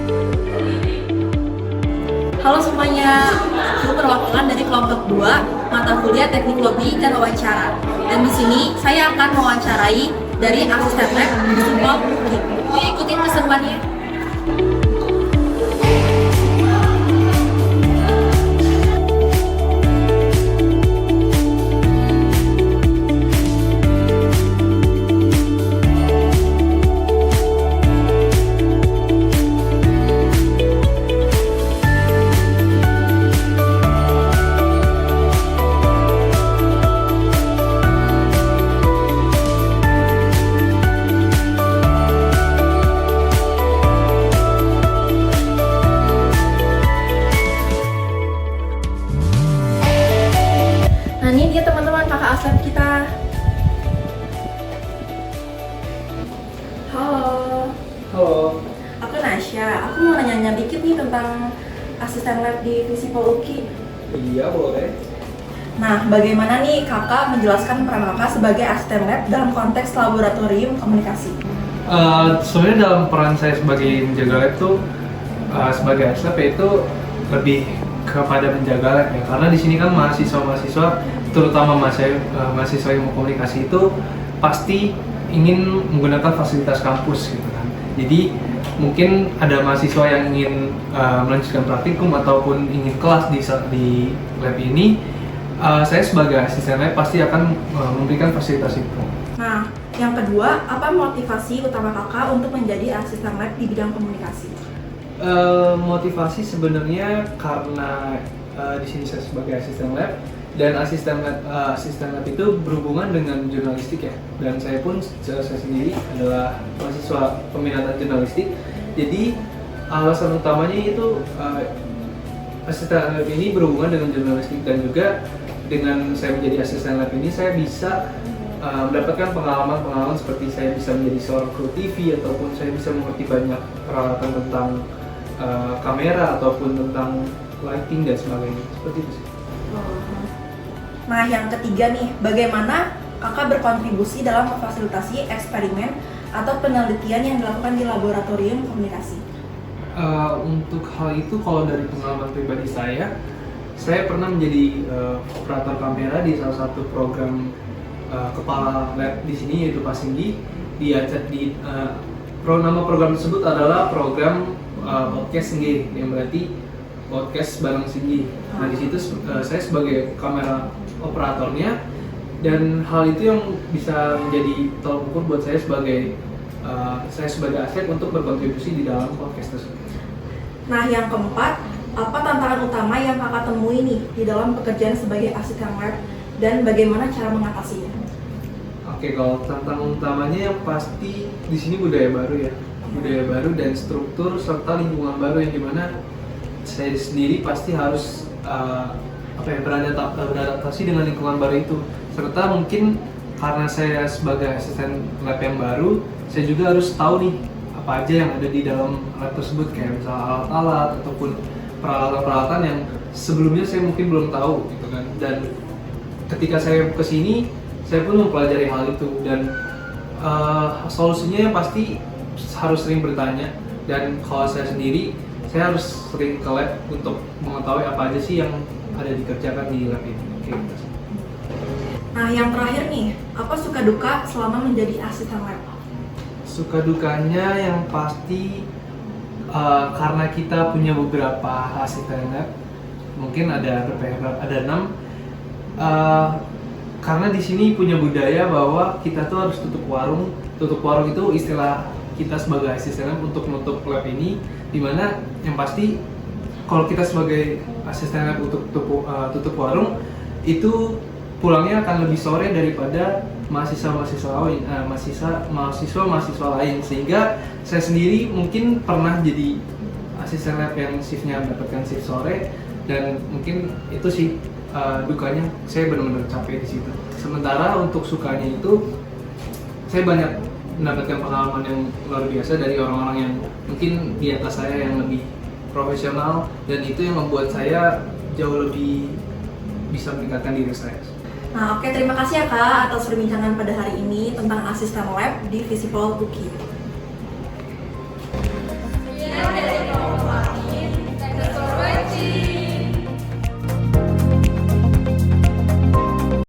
Halo semuanya, aku perwakilan dari kelompok 2 mata kuliah Teknik Lobby dan Wawancara. Dan di sini saya akan mewawancarai dari asisten lab di sebuah bukit. Ikutin keseruannya. Nah ini dia teman-teman kakak aslab kita. Halo. Halo. Aku Nasya. Aku mau nanya-nanya dikit nih tentang asisten lab di Visipol UKI. Iya, boleh. Nah, bagaimana nih kakak menjelaskan peran kakak sebagai asisten lab dalam konteks laboratorium komunikasi? Sebenarnya dalam peran saya sebagai menjaga lab itu sebagai aslab yaitu lebih kepada menjaga lab ya, karena di sini kan mahasiswa-mahasiswa terutama mahasiswa ilmu komunikasi itu pasti ingin menggunakan fasilitas kampus gitu kan. Jadi mungkin ada mahasiswa yang ingin melanjutkan praktikum ataupun ingin kelas di lab ini, saya sebagai asisten lab pasti akan memberikan fasilitas itu. Nah, yang kedua, apa motivasi utama kakak untuk menjadi asisten lab di bidang komunikasi? Motivasi sebenarnya karena di sini saya sebagai asisten lab dan asisten lab itu berhubungan dengan jurnalistik ya, dan saya pun saya sendiri adalah mahasiswa peminatan jurnalistik. Jadi alasan utamanya itu asisten lab ini berhubungan dengan jurnalistik, dan juga dengan saya menjadi asisten lab ini saya bisa mendapatkan pengalaman seperti saya bisa menjadi seorang kru TV ataupun saya bisa mengerti banyak peralatan tentang kamera ataupun tentang lighting dan sebagainya, seperti itu sih. Nah, yang ketiga nih, bagaimana kakak berkontribusi dalam memfasilitasi eksperimen atau penelitian yang dilakukan di laboratorium komunikasi? Untuk hal itu, kalau dari pengalaman pribadi saya pernah menjadi operator kamera di salah satu program kepala lab di sini, yaitu Pak Singgi. Nama program tersebut adalah program podcast Singgi, yang berarti podcast bareng Singgi. Nah, di situ saya sebagai kamera operatornya, dan hal itu yang bisa menjadi tolak ukur buat saya sebagai aset untuk berkontribusi di dalam podcast tersebut. Nah, yang keempat, apa tantangan utama yang kakak temui nih di dalam pekerjaan sebagai asisten lab dan bagaimana cara mengatasinya? Oke, kalau tantangan utamanya yang pasti di sini budaya baru dan struktur serta lingkungan baru, yang dimana saya sendiri pasti harus beradaptasi dengan lingkungan baru itu, serta mungkin karena saya sebagai asisten lab yang baru, saya juga harus tahu nih apa aja yang ada di dalam lab tersebut, kayak misalnya alat-alat ataupun peralatan-peralatan yang sebelumnya saya mungkin belum tahu gitu kan. Dan ketika saya kesini, saya pun mempelajari hal itu, dan solusinya yang pasti harus sering bertanya, dan kalau saya sendiri saya harus sering ke lab untuk mengetahui apa aja sih yang ada dikerjakan di lab ini. Gitu. Nah, yang terakhir nih, apa suka duka selama menjadi asisten lab? Suka dukanya yang pasti karena kita punya beberapa asisten lab, mungkin ada 6. Karena di sini punya budaya bahwa kita tuh harus tutup warung. Tutup warung itu istilah kita sebagai asisten lab untuk menutup lab ini, dimana yang pasti kalau kita sebagai asisten lab untuk tutup warung itu pulangnya akan lebih sore daripada mahasiswa lain, sehingga saya sendiri mungkin pernah jadi asisten lab yang shiftnya mendapatkan shift sore, dan mungkin itu sih dukanya, saya benar-benar capek di situ. Sementara untuk sukanya itu saya banyak mendapatkan pengalaman yang luar biasa dari orang-orang yang mungkin di atas saya yang lebih profesional, dan itu yang membuat saya jauh lebih bisa meningkatkan diri saya. Nah, oke, terima kasih ya Kak atas perbincangan pada hari ini tentang asisten lab di Visipol UKI.